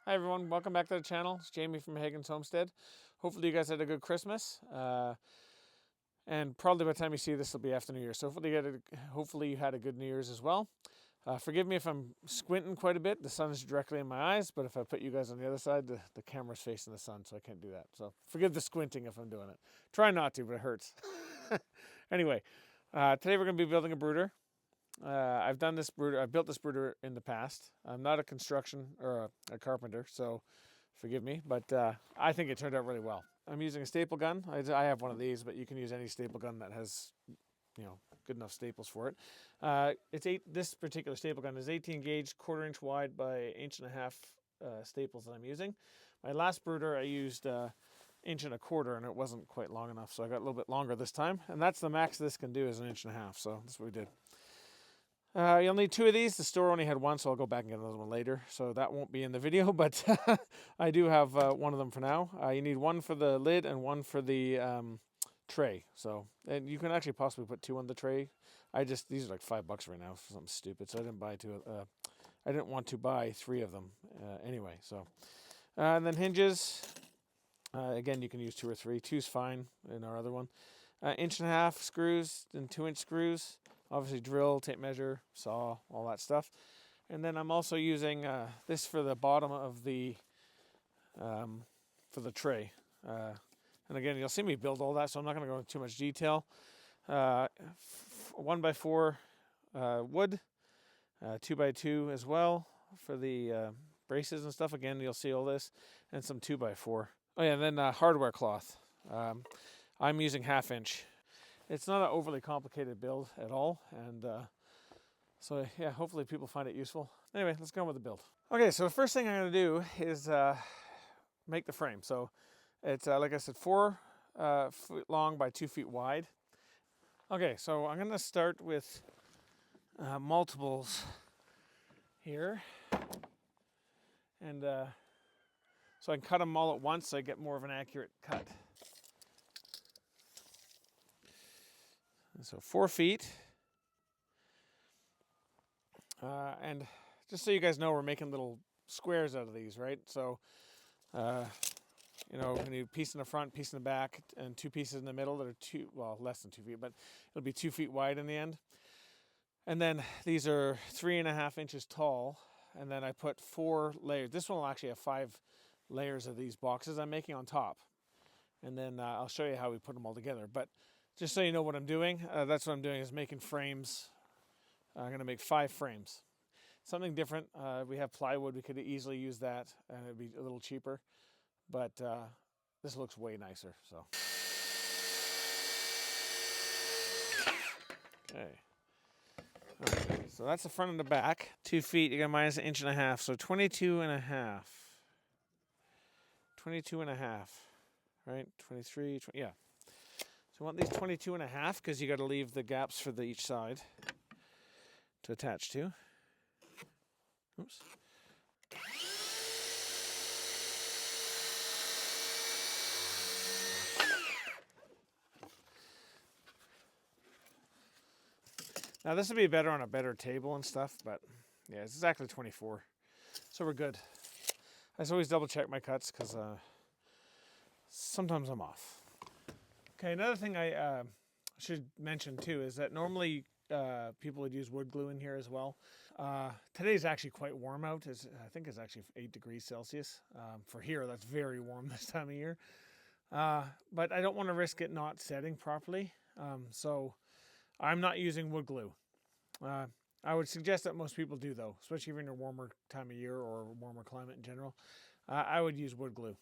Hi everyone, welcome back to the channel. It's Jamie from Hagen's Homestead. Hopefully you guys had a good Christmas, and probably by the time you see this, it'll be after New Year's. So hopefully you had a good New Year's as well. Forgive me if I'm squinting quite a bit. The sun is directly in my eyes, but if I put you guys on the other side, the camera's facing the sun, so I can't do that. So forgive the squinting if I'm doing it. Try not to, but it hurts. Anyway, today we're going to be building a brooder. I've built this brooder in the past. I'm not a construction or a carpenter, so forgive me, but I think it turned out really well. I'm using a staple gun. I have one of these, but you can use any staple gun that has, good enough staples for it. This particular staple gun is 18 gauge, 1/4 inch wide by 1.5 inch staples that I'm using. My last brooder I used 1.25 inches, and it wasn't quite long enough, so I got a little bit longer this time, and that's the max this can do is 1.5 inches, so that's what we did. You'll need 2 of these. The store only had 1, so I'll go back and get another one later. So that won't be in the video, but I do have one of them for now. You need 1 for the lid and 1 for the tray. So, and you can actually possibly put 2 on the tray. These are like $5 right now for something stupid, so I didn't buy 2. I didn't want to buy 3 of them anyway. So, and then hinges. Again, you can use 2 or 3. 2's fine in our other one. 1.5 inch screws and 2-inch screws. Obviously drill, tape measure, saw, all that stuff. And then I'm also using this for the bottom of the for the tray. And again, you'll see me build all that, so I'm not going to go into too much detail. 1x4 wood, 2x2 as well for the braces and stuff. Again, you'll see all this, and some 2x4. Oh yeah, and then hardware cloth. I'm using 1/2 inch. It's not an overly complicated build at all, and so yeah, hopefully people find it useful. Anyway, let's go on with the build. Okay, so the first thing I'm going to do is make the frame. So it's, like I said, 4 foot long by 2 feet wide. Okay, so I'm going to start with multiples here, and so I can cut them all at once so I get more of an accurate cut. So 4 feet, and just so you guys know, we're making little squares out of these, right? So, we need a piece in the front, piece in the back, and 2 pieces in the middle that are less than 2 feet, but it'll be 2 feet wide in the end. And then these are 3.5 inches tall, and then I put 4 layers. This one will actually have 5 layers of these boxes I'm making on top, and then I'll show you how we put them all together. But just so you know what I'm doing, that's what I'm doing is making frames. I'm going to make 5 frames. Something different. We have plywood. We could easily use that, and it'd be a little cheaper. But this looks way nicer. So, okay. So that's the front and the back. 2 feet. You got minus 1.5 inches. So 22.5. 22.5. Right? 23. 20, yeah. So I want these 22.5 because you got to leave the gaps for each side to attach to. Oops. Now this would be better on a better table and stuff, but yeah, it's exactly 24. So we're good. I just always double check my cuts because sometimes I'm off. Okay, another thing I should mention too is that normally people would use wood glue in here as well. Today's actually quite warm out. I think it's actually 8 degrees Celsius. For here, that's very warm this time of year. But I don't want to risk it not setting properly. So I'm not using wood glue. I would suggest that most people do though, especially if you're in a warmer time of year or warmer climate in general. I would use wood glue.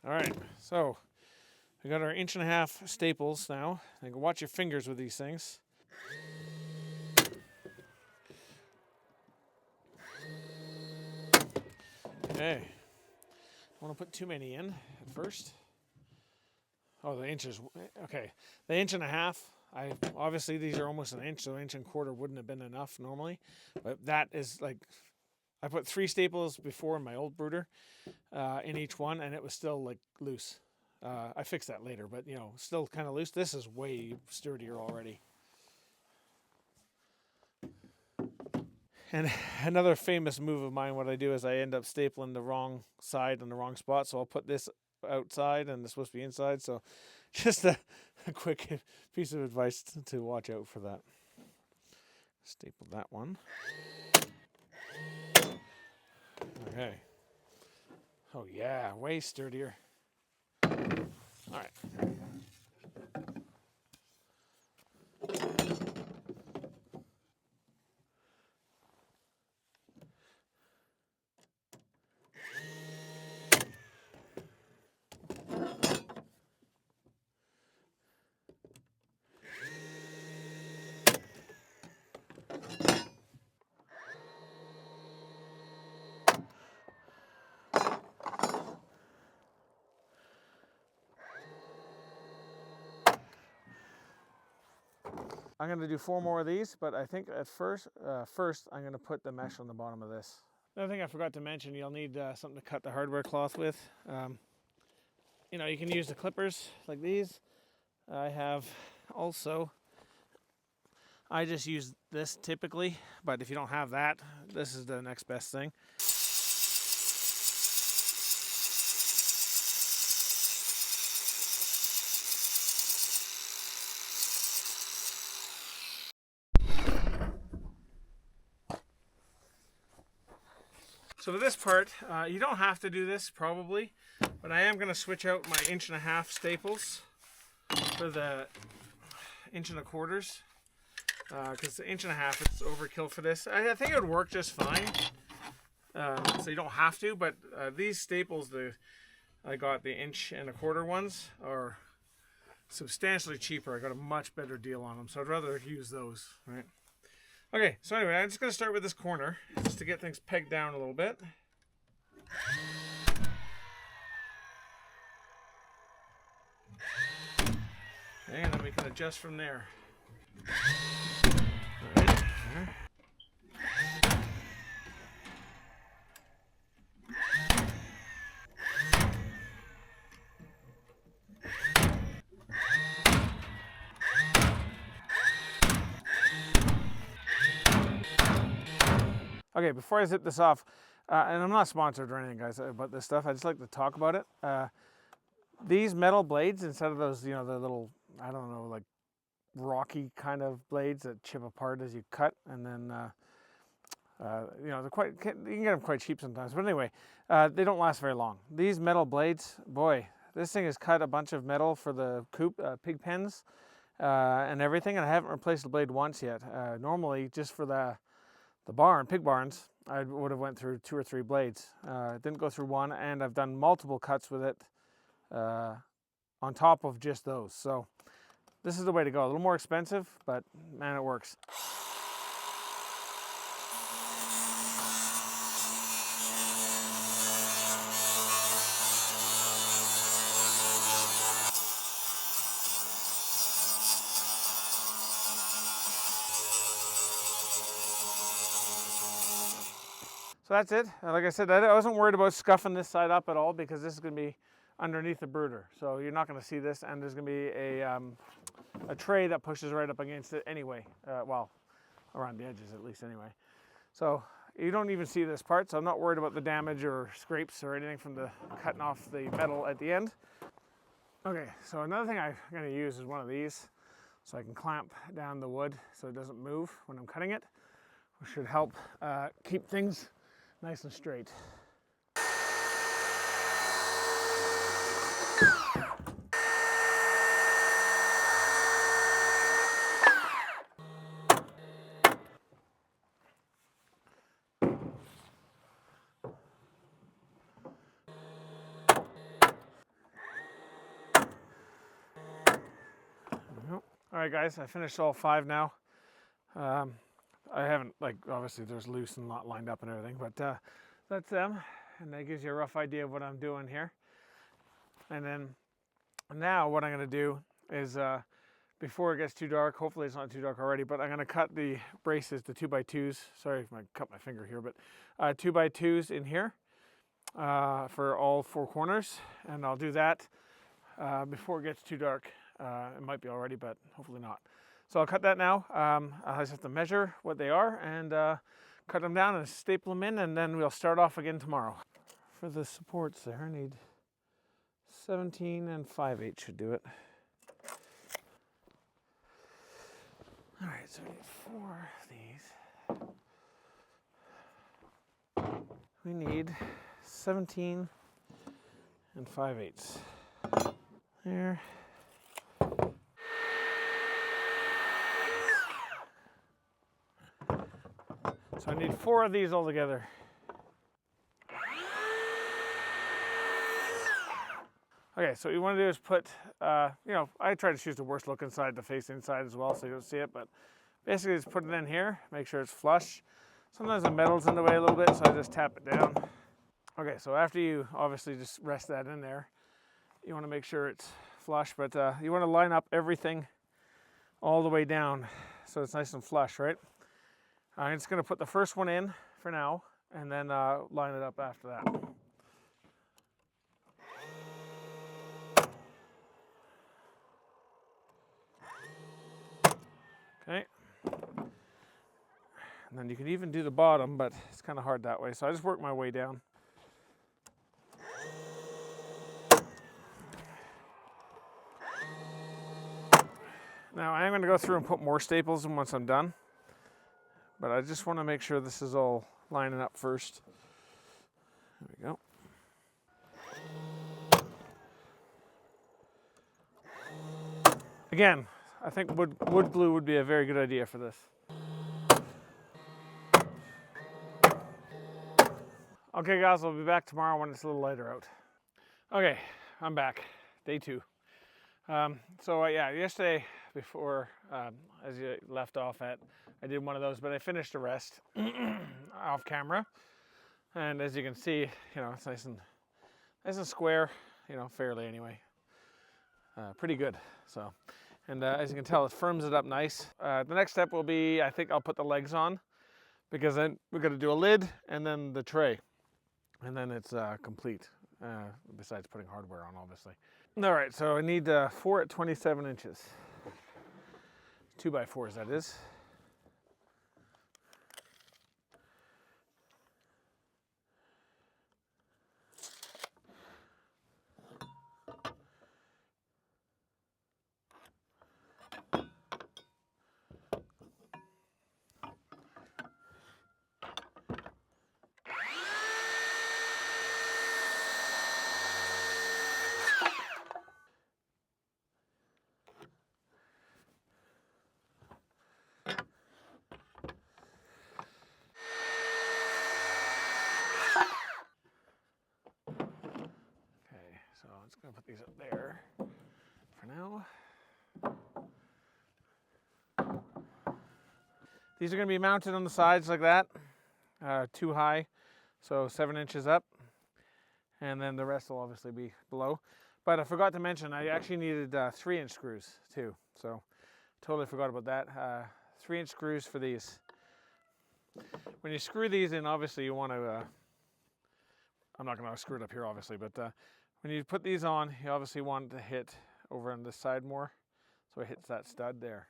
All right, so we got our 1.5 inch staples now. You can watch your fingers with these things. Okay, I want to put too many in at first. Oh, the inches. Okay, the 1.5 inch. Obviously these are almost 1 inch, so 1.25 inches wouldn't have been enough normally. But that is like, I put 3 staples before in my old brooder in each one, and it was still like loose. I fixed that later, but still kind of loose. This is way sturdier already. And another famous move of mine, what I do is I end up stapling the wrong side on the wrong spot. So I'll put this outside and it's supposed to be inside. So just a quick piece of advice to watch out for that. Staple that one. Okay. Oh yeah, way sturdier. All right. I'm going to do 4 more of these, but I think at first I'm going to put the mesh on the bottom of this. Another thing I forgot to mention, you'll need something to cut the hardware cloth with. You know, you can use the clippers like these. I have also, I just use this typically, but if you don't have that, this is the next best thing. So for this part, you don't have to do this probably, but I am going to switch out my 1.5" staples for the 1.25" because the 1.5" it's overkill for this. I think it would work just fine, so you don't have to. But these staples, I got the 1.25" ones, are substantially cheaper. I got a much better deal on them, so I'd rather use those, right? Okay, so anyway, I'm just going to start with this corner, just to get things pegged down a little bit. Okay, and then we can adjust from there. All right. Okay, before I zip this off, and I'm not sponsored or anything, guys, about this stuff. I just like to talk about it. These metal blades, instead of those, you know, the little, I don't know, like rocky kind of blades that chip apart as you cut, and then, you know, you can get them quite cheap sometimes. But anyway, they don't last very long. These metal blades, boy, this thing has cut a bunch of metal for the coop, pig pens, and everything, and I haven't replaced the blade once yet. Normally, just for the pig barns, I would have went through 2 or 3 blades. Didn't go through one, and I've done multiple cuts with it on top of just those. So this is the way to go. A little more expensive, but man, it works. So that's it. Like I said, I wasn't worried about scuffing this side up at all because this is going to be underneath the brooder. So you're not going to see this, and there's going to be a tray that pushes right up against it anyway. Well, around the edges at least anyway. So you don't even see this part, so I'm not worried about the damage or scrapes or anything from the cutting off the metal at the end. Okay, so another thing I'm going to use is one of these, so I can clamp down the wood so it doesn't move when I'm cutting it, which should help keep things nice and straight. All right, guys, I finished all 5 now. I haven't, like, obviously there's loose and not lined up and everything, but that's them, and that gives you a rough idea of what I'm doing here. And then now what I'm going to do is, before it gets too dark, hopefully it's not too dark already, but I'm going to cut the braces, the 2x2s. Sorry if I cut my finger here, but 2x2s in here for all 4 corners, and I'll do that before it gets too dark. It might be already, but hopefully not. So I'll cut that now. I just have to measure what they are and cut them down and staple them in, and then we'll start off again tomorrow. For the supports there, I need 17 and 5/8 should do it. All right, so we need 4 of these. We need 17 and 5/8. There. So I need 4 of these altogether. Okay, so what you want to do is put, I try to choose the worst look inside to face inside as well so you don't see it, but basically just put it in here, make sure it's flush. Sometimes the metal's in the way a little bit, so I just tap it down. Okay, so after you obviously just rest that in there, you want to make sure it's flush, but you want to line up everything all the way down so it's nice and flush, right? I'm just going to put the first one in for now, and then line it up after that. Okay. And then you can even do the bottom, but it's kind of hard that way, so I just work my way down. Now I am going to go through and put more staples in once I'm done, but I just want to make sure this is all lining up first. There we go. Again, I think wood glue would be a very good idea for this. Okay guys, I'll be back tomorrow when it's a little lighter out. Okay, I'm back, day 2. Yeah, yesterday before, as you left off at, I did one of those, but I finished the rest off camera. And as you can see, it's nice and square, fairly anyway. Pretty good, so. And as you can tell, it firms it up nice. The next step will be, I think I'll put the legs on, because then we're going to do a lid and then the tray. And then it's complete, besides putting hardware on, obviously. All right, so I need 4 at 27 inches. 2x4s, that is. So I'm just going to put these up there for now. These are going to be mounted on the sides like that, 2 high, so 7 inches up, and then the rest will obviously be below. But I forgot to mention, I actually needed 3-inch screws too, so totally forgot about that. 3-inch screws for these. When you screw these in, obviously you want to, I'm not going to screw it up here obviously, but when you put these on, you obviously want it to hit over on this side more, so it hits that stud there.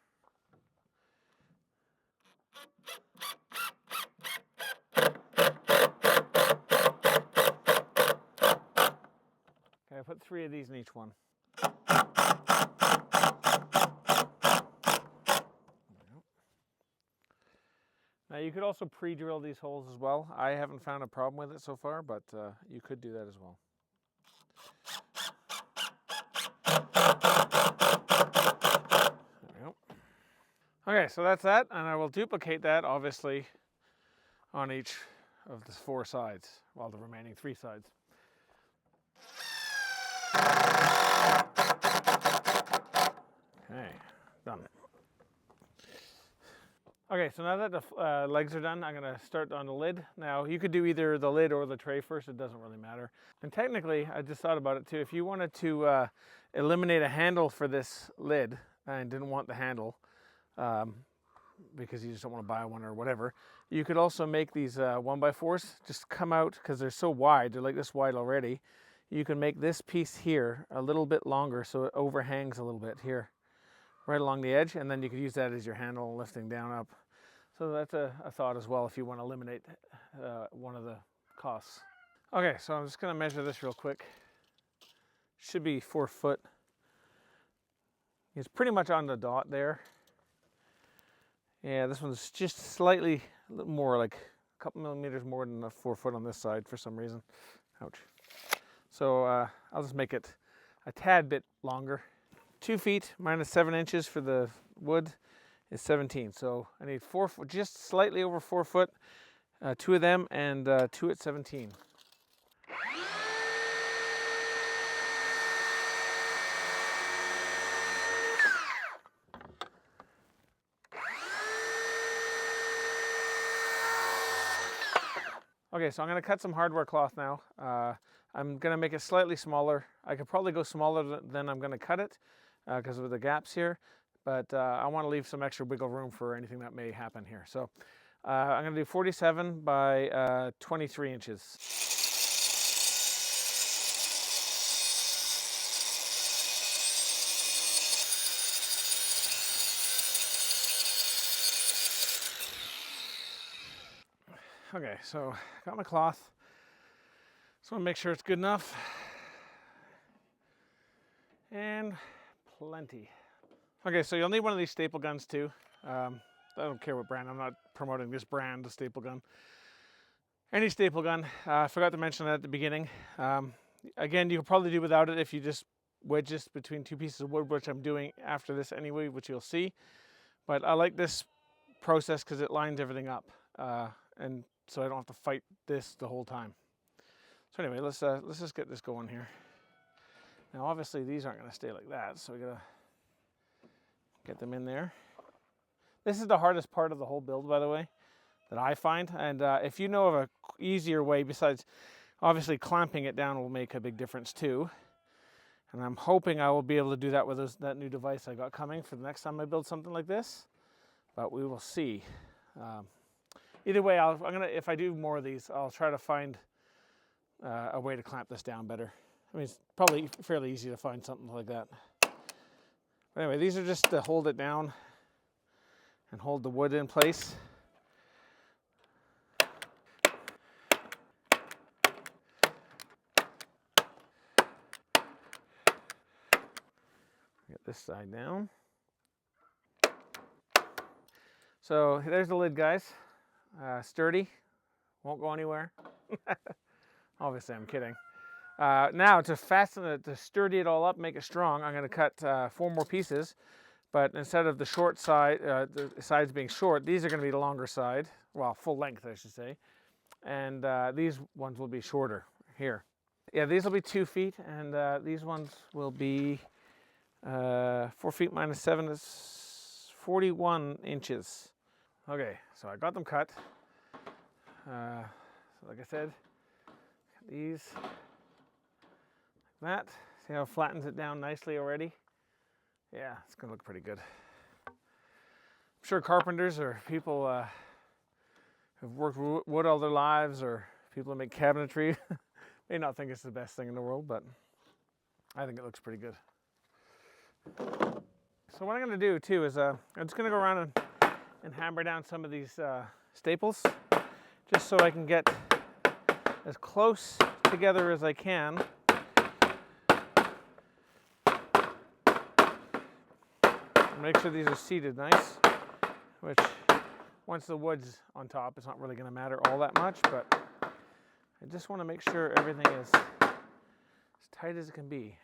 Okay, I put 3 of these in each one. Now you could also pre-drill these holes as well. I haven't found a problem with it so far, but you could do that as well. There we go. Okay, so that's that, and I will duplicate that obviously on each of the 4 sides, well, the remaining 3 sides. Okay, done. Okay, so now that the legs are done, I'm going to start on the lid. Now, you could do either the lid or the tray first, it doesn't really matter. And technically, I just thought about it too, if you wanted to eliminate a handle for this lid and didn't want the handle, because you just don't want to buy one or whatever, you could also make these 1x4s just come out, because they're so wide, they're like this wide already. You can make this piece here a little bit longer so it overhangs a little bit here, right along the edge, and then you could use that as your handle lifting down up. So that's a thought as well if you want to eliminate one of the costs. Okay, so I'm just going to measure this real quick. Should be 4 foot. It's pretty much on the dot there. Yeah, this one's just slightly a little more, like a couple millimeters more than the 4 foot on this side for some reason. Ouch. So I'll just make it a tad bit longer. 2 feet minus 7 inches for the wood is 17. So I need 4 foot, just slightly over 4 foot, 2 of them, and 2 at 17. Okay, so I'm going to cut some hardware cloth now. I'm going to make it slightly smaller. I could probably go smaller than I'm going to cut it because of the gaps here, but I want to leave some extra wiggle room for anything that may happen here. So I'm going to do 47 by 23 inches. Okay, so got my cloth. Just want to make sure it's good enough. And plenty. Okay, so you'll need one of these staple guns too. I don't care what brand, I'm not promoting this brand, the staple gun. Any staple gun. I forgot to mention that at the beginning. Again, you could probably do without it if you just wedge this between 2 pieces of wood, which I'm doing after this anyway, which you'll see. But I like this process because it lines everything up. And so I don't have to fight this the whole time. So anyway, let's just get this going here. Now obviously these aren't going to stay like that, so we gotta get them in there. This is the hardest part of the whole build, by the way, that I find. And if you know of an easier way, besides obviously clamping it down will make a big difference too. And I'm hoping I will be able to do that with that new device I got coming for the next time I build something like this. But we will see. Either way, if I do more of these, I'll try to find a way to clamp this down better. I mean, it's probably fairly easy to find something like that. But anyway, these are just to hold it down and hold the wood in place. Get this side down. So there's the lid, guys. Sturdy, won't go anywhere. Obviously, I'm kidding. Now, to fasten it, to sturdy it all up, make it strong, I'm going to cut 4 more pieces. But instead of the short side, the sides being short, these are going to be the longer side. Well, full length, I should say. And these ones will be shorter here. Yeah, these will be 2 feet, and these ones will be 4 feet minus 7 is 41 inches. Okay, so I got them cut. So like I said, these like that. See how it flattens it down nicely already? Yeah, it's gonna look pretty good. I'm sure carpenters or people who've worked wood all their lives, or people that make cabinetry may not think it's the best thing in the world, but I think it looks pretty good. So what I'm gonna do too is I'm just gonna go around and hammer down some of these staples, just so I can get as close together as I can. Make sure these are seated nice, which once the wood's on top, it's not really going to matter all that much, but I just want to make sure everything is as tight as it can be.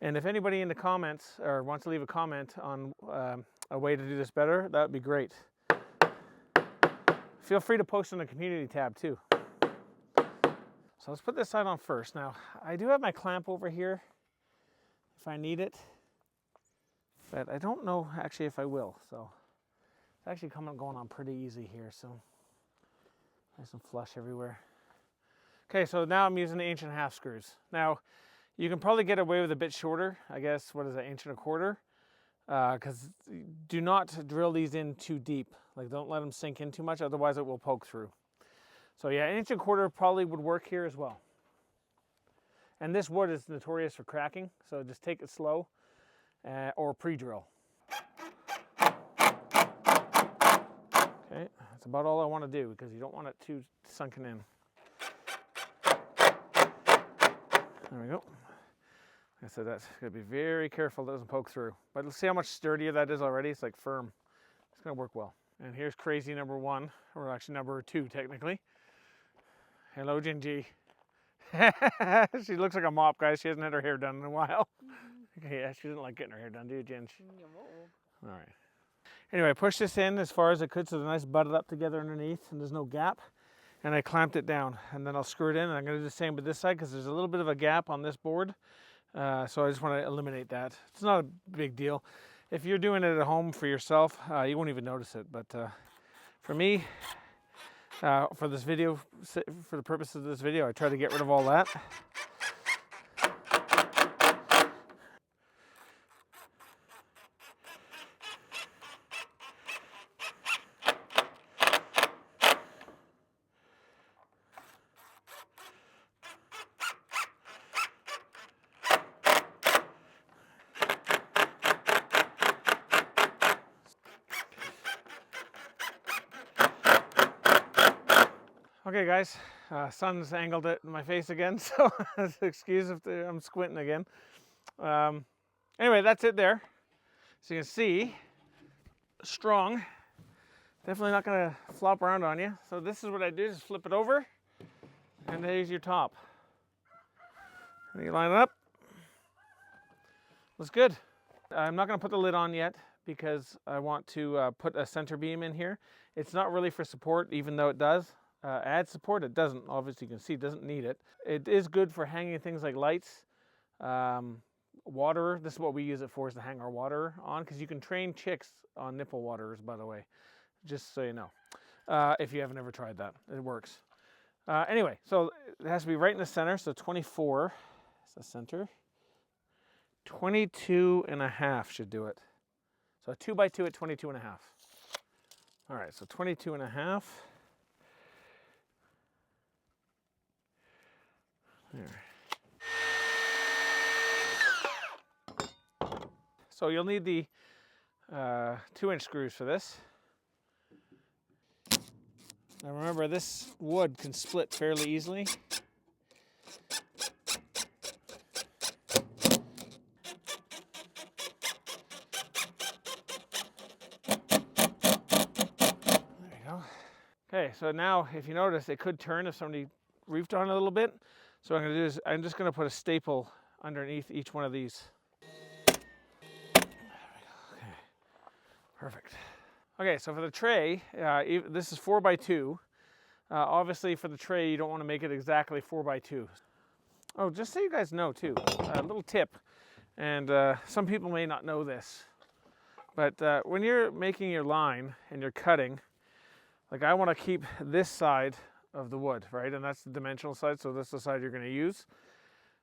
And if anybody in the comments or wants to leave a comment on a way to do this better, that would be great. Feel free to post in the community tab too. So let's put this side on first. Now, I do have my clamp over here if I need it, but I don't know actually if I will. So it's actually going on pretty easy here, so nice and flush everywhere. Okay, so now I'm using the 1.5-inch screws. Now, you can probably get away with a bit shorter, I guess, what is that, 1.25 inch? Because do not drill these in too deep. Like, don't let them sink in too much, otherwise it will poke through. So yeah, 1.25 inch probably would work here as well. And this wood is notorious for cracking, so just take it slow or pre-drill. Okay. about all I want to do because you don't want it too sunken in. There we go. Like I said, that's going to be very careful it doesn't poke through. But let's see how much sturdier that is already. It's like firm. It's going to work well. And here's crazy number 1, or actually number 2 technically. Hello, Gingy. She looks like a mop, guys. She hasn't had her hair done in a while. Okay, yeah, she doesn't like getting her hair done, do you, Ginge? All right. Anyway, I pushed this in as far as I could so they're nice butted up together underneath and there's no gap. And I clamped it down, and then I'll screw it in. And I'm going to do the same with this side because there's a little bit of a gap on this board. So I just want to eliminate that. It's not a big deal. If you're doing it at home for yourself, you won't even notice it. But for me, for this video, for the purpose of this video, I try to get rid of all that. Okay guys, sun's angled it in my face again, so excuse if I'm squinting again. Anyway, that's it there. So you can see, strong. Definitely not gonna flop around on you. So this is what I do, just flip it over, and there's your top. And you line it up. Looks good. I'm not gonna put the lid on yet because I want to put a center beam in here. It's not really for support, even though it does. Add support, it doesn't. Obviously you can see it doesn't need it. It is good for hanging things like lights, water. This is what we use it for, is to hang our water on, because you can train chicks on nipple waterers, by the way, just so you know, if you haven't ever tried that. It works. Anyway, so it has to be right in the center, so 24 is the center. 22.5 should do it. So a 2x2 at 22.5. All right, so 22.5. There. So you'll need the 2-inch screws for this. Now remember, this wood can split fairly easily. There you go. Okay, so now if you notice, it could turn if somebody reefed on it a little bit. So what I'm going to do is I'm just going to put a staple underneath each one of these. There we go. Okay, perfect. Okay, so for the tray, this is 4x2. Obviously for the tray, you don't want to make it exactly 4x2. Oh, just so you guys know too, a little tip, and some people may not know this, but when you're making your line and you're cutting, like I want to keep this side of the wood, right? And that's the dimensional side, so that's the side you're going to use.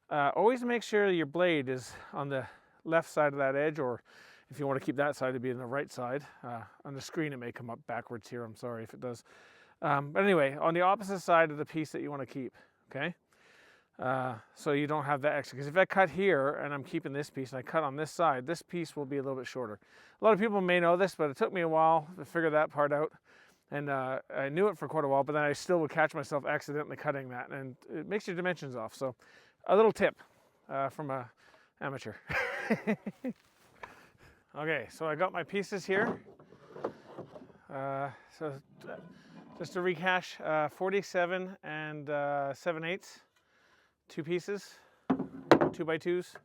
Always make sure your blade is on the left side of that edge, or if you want to keep that side to be on the right side. On the screen it may come up backwards here, I'm sorry if it does. But anyway, on the opposite side of the piece that you want to keep, okay? So you don't have that extra, because if I cut here and I'm keeping this piece and I cut on this side, this piece will be a little bit shorter. A lot of people may know this, but it took me a while to figure that part out. And I knew it for quite a while, but then I still would catch myself accidentally cutting that, and it makes your dimensions off. So a little tip from an amateur. Okay, so I got my pieces here. So just to rehash, 47 and 7/8, 2 pieces, 2x2s,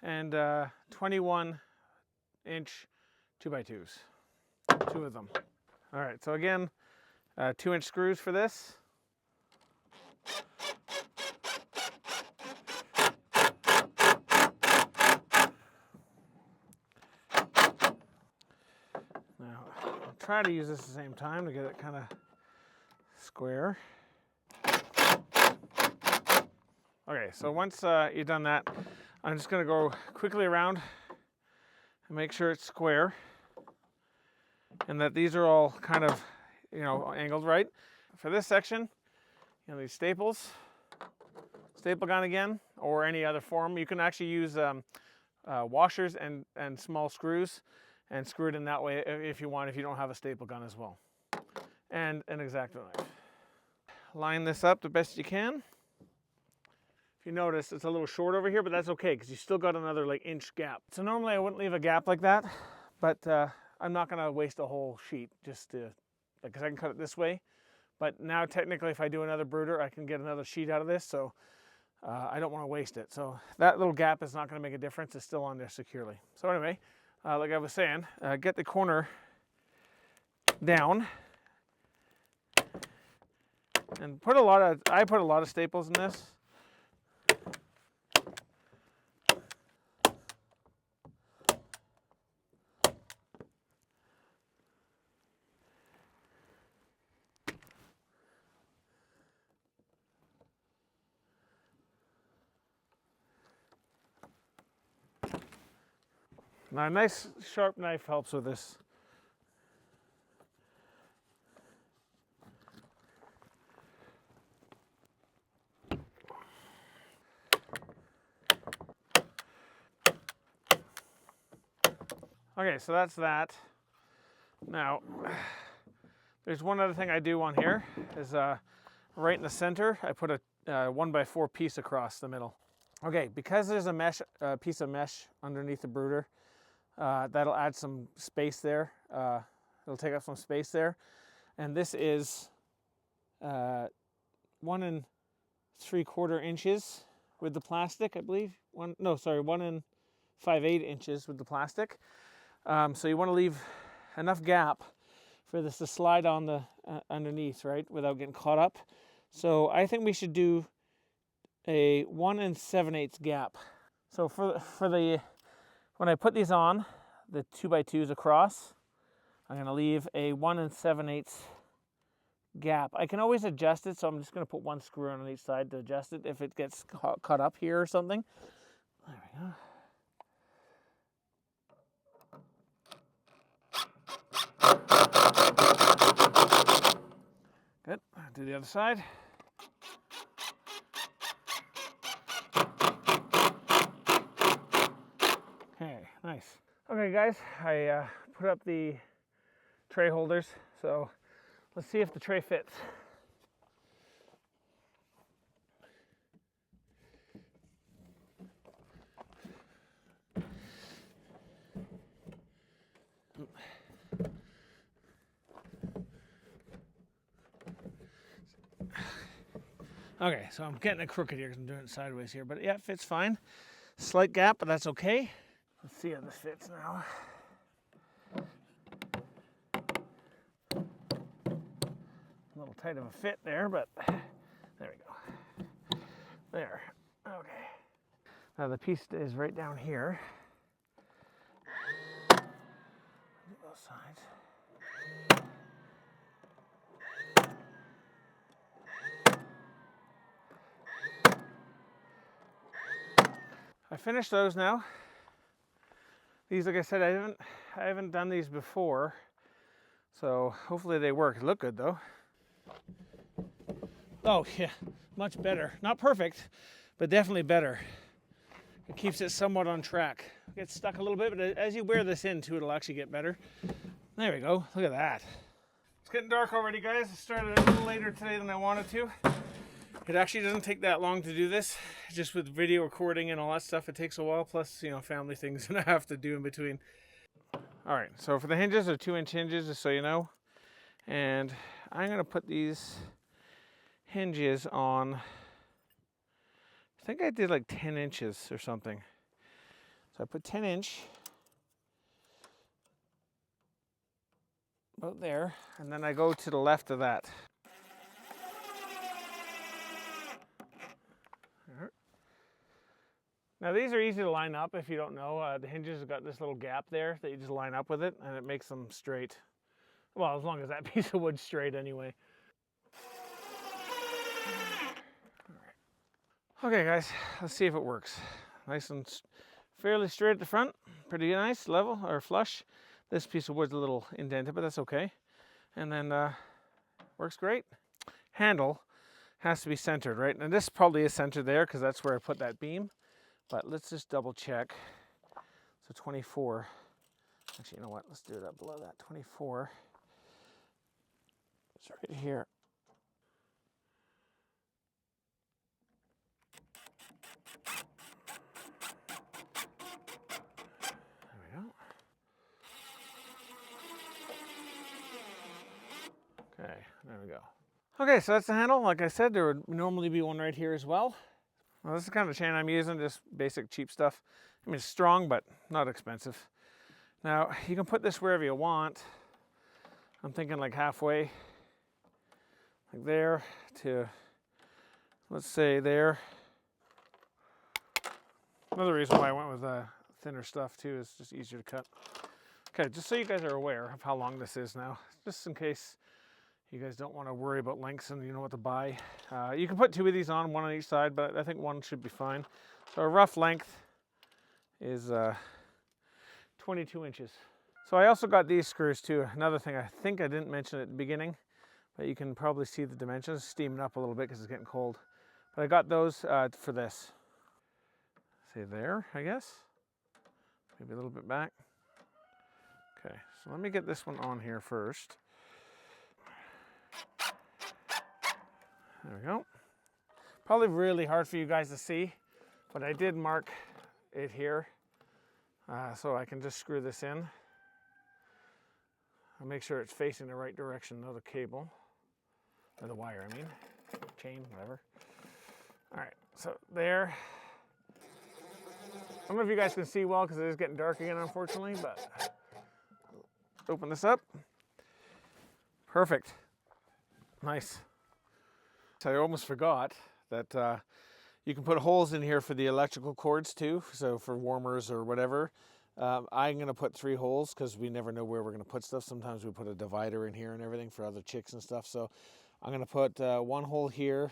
and 21-inch 2x2s, 2 of them. All right, so again, 2-inch screws for this. Now, I'll try to use this at the same time to get it kind of square. Okay, so once you've done that, I'm just going to go quickly around and make sure it's square, and that these are all kind of, you know, angled right. For this section, you know, these staples, staple gun again, or any other form. You can actually use washers and small screws and screw it in that way if you want, if you don't have a staple gun as well. and an X-Acto knife. Line this up the best you can. If you notice, it's a little short over here, but that's okay because you still got another like inch gap. So normally I wouldn't leave a gap like that, but I'm not gonna waste a whole sheet just to, because I can cut it this way. But now technically if I do another brooder, I can get another sheet out of this, so I don't want to waste it. So that little gap is not going to make a difference. It's still on there securely. So anyway, like I was saying, get the corner down and I put a lot of staples in this. Now a nice sharp knife helps with this. Okay, so that's that. Now, there's one other thing I do on here is right in the center, I put a 1x4 piece across the middle. Okay, because there's a piece of mesh underneath the brooder, that'll add some space there. It'll take up some space there. And this is 1 3/4 inches with the plastic, I believe. 1 5/8 inches with the plastic. So you want to leave enough gap for this to slide on the underneath, right, without getting caught up. So I think we should do a 1 7/8 gap. So when I put these on, the 2x2s across, I'm going to leave a 1 7/8 gap. I can always adjust it, so I'm just going to put one screw on each side to adjust it if it gets caught up here or something. There we go. Good. Do the other side. Okay, nice. Okay, guys, I put up the tray holders, so let's see if the tray fits. Okay, so I'm getting it crooked here because I'm doing it sideways here, but yeah, it fits fine. Slight gap, but that's okay. Let's see how this fits now. A little tight of a fit there, but there we go. There, okay. Now the piece is right down here. Both sides. I finished those now. These, like I said, I haven't done these before, so hopefully they work. Look good though. Oh yeah, much better. Not perfect, but definitely better. It keeps it somewhat on track. It gets stuck a little bit, but as you wear this in too, it'll actually get better. There we go. Look at that. It's getting dark already, guys. I started a little later today than I wanted to. It actually doesn't take that long to do this. Just with video recording and all that stuff, it takes a while. Plus, you know, family things that I have to do in between. All right, so for the hinges, they're 2-inch hinges, just so you know. And I'm gonna put these hinges on, I think I did like 10 inches or something. So I put 10-inch about there, and then I go to the left of that. Now these are easy to line up if you don't know. The hinges have got this little gap there that you just line up with it, and it makes them straight. Well, as long as that piece of wood's straight anyway. Okay guys, let's see if it works. Nice and fairly straight at the front. Pretty nice, level or flush. This piece of wood's a little indented, but that's okay. And then works great. Handle has to be centered, right? And this probably is centered there because that's where I put that beam. But let's just double check. So 24. Actually, you know what? Let's do it up below that. 24. It's right here. There we go. Okay, there we go. Okay, so that's the handle. Like I said, there would normally be one right here as well. Well, this is the kind of chain I'm using, just basic cheap stuff. I mean, it's strong, but not expensive. Now, you can put this wherever you want. I'm thinking like halfway, like there to, let's say there. Another reason why I went with thinner stuff too is just easier to cut. Okay, just so you guys are aware of how long this is now, just in case you guys don't want to worry about lengths and you know what to buy. You can put 2 of these on, 1 on each side, but I think 1 should be fine. So a rough length is 22 inches. So I also got these screws too. Another thing I think I didn't mention at the beginning, but you can probably see the dimensions, steaming up a little bit because it's getting cold. But I got those for this. Say there, I guess. Maybe a little bit back. Okay, so let me get this one on here first. There we go. Probably really hard for you guys to see, but I did mark it here so I can just screw this in. I'll make sure it's facing the right direction of the cable, or the wire, I mean, chain, whatever. All right, so there. I don't know if you guys can see well because it is getting dark again, unfortunately, but open this up. Perfect. Nice. So I almost forgot that you can put holes in here for the electrical cords too, so for warmers or whatever. I'm going to put 3 holes because we never know where we're going to put stuff. Sometimes we put a divider in here and everything for other chicks and stuff. So I'm going to put 1 hole here,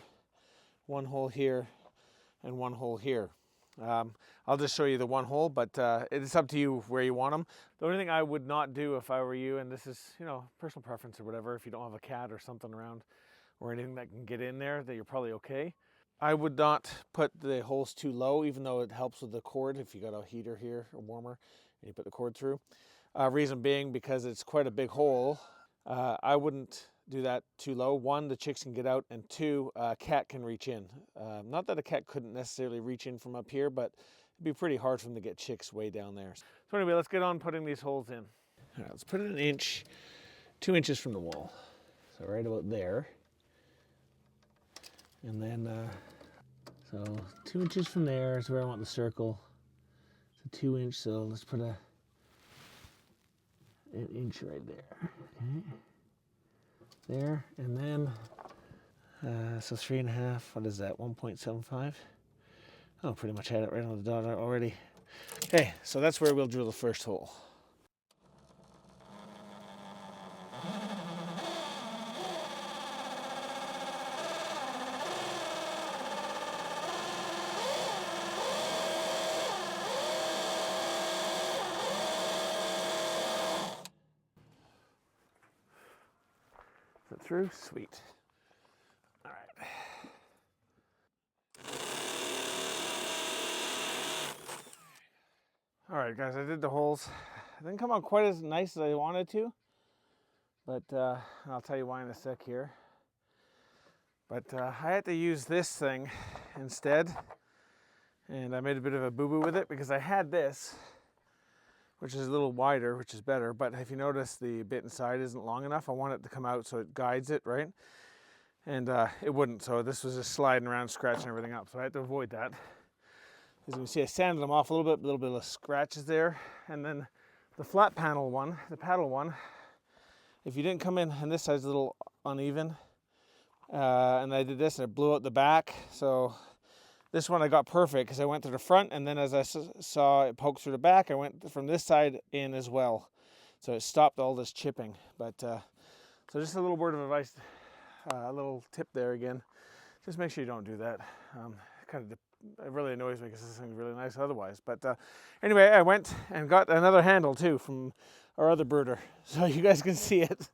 1 hole here, and 1 hole here. I'll just show you the 1 hole, but it's up to you where you want them. The only thing I would not do if I were you, and this is, you know, personal preference or whatever, if you don't have a cat or something around or anything that can get in there, that you're probably okay. I would not put the holes too low, even though it helps with the cord. If you got a heater here, a warmer, and you put the cord through. Reason being, because it's quite a big hole, I wouldn't do that too low. 1, the chicks can get out, and 2, a cat can reach in. Not that a cat couldn't necessarily reach in from up here, but it'd be pretty hard for them to get chicks way down there. So anyway, let's get on putting these holes in. All right, let's put it 1 inch, 2 inches from the wall. So right about there. And then, so 2 inches from there is where I want the circle. So 2 inch, so let's put an inch right there. Okay. There, and then, so 3.5, what is that, 1.75? Oh, pretty much had it right on the dot already. Okay, so that's where we'll drill the first hole. Is it through? Sweet. All right. All right, guys, I did the holes. It didn't come out quite as nice as I wanted to, but I'll tell you why in a sec here. But I had to use this thing instead, and I made a bit of a boo-boo with it because I had this, which is a little wider, which is better, but if you notice the bit inside isn't long enough, I want it to come out so it guides it, right? And it wouldn't, so this was just sliding around, scratching everything up, so I had to avoid that. As you can see, I sanded them off a little bit of scratches there. And then the flat panel one, the paddle one, if you didn't come in, and this side's a little uneven, and I did this and it blew out the back. So this one I got perfect because I went to the front, and then as I saw it poke through the back, I went from this side in as well. So it stopped all this chipping. But so just a little word of advice, a little tip there again. Just make sure you don't do that. It really annoys me because this thing's really nice otherwise. But anyway, I went and got another handle too from our other brooder, so you guys can see it.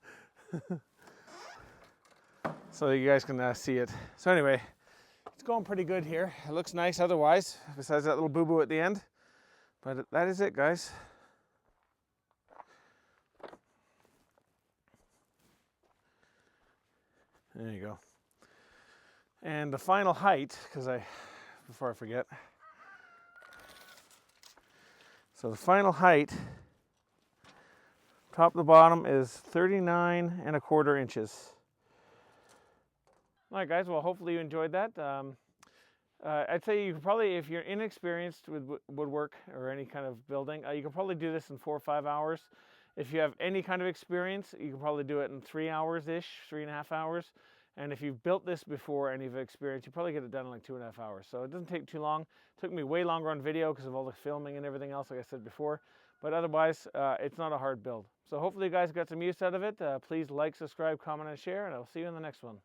So anyway, it's going pretty good here. It looks nice otherwise, besides that little boo-boo at the end. But that is it, guys. There you go. And the final height, before I forget. So the final height, top to bottom, is 39¼ inches. All right, guys, well, hopefully you enjoyed that. I'd say you could probably, if you're inexperienced with woodwork or any kind of building, you can probably do this in 4 or 5 hours. If you have any kind of experience, you can probably do it in 3 hours-ish, 3.5 hours. And if you've built this before and you've experienced, you probably get it done in like 2.5 hours. So it doesn't take too long. It took me way longer on video because of all the filming and everything else, like I said before. But otherwise, it's not a hard build. So hopefully you guys got some use out of it. Please like, subscribe, comment, and share, and I'll see you in the next one.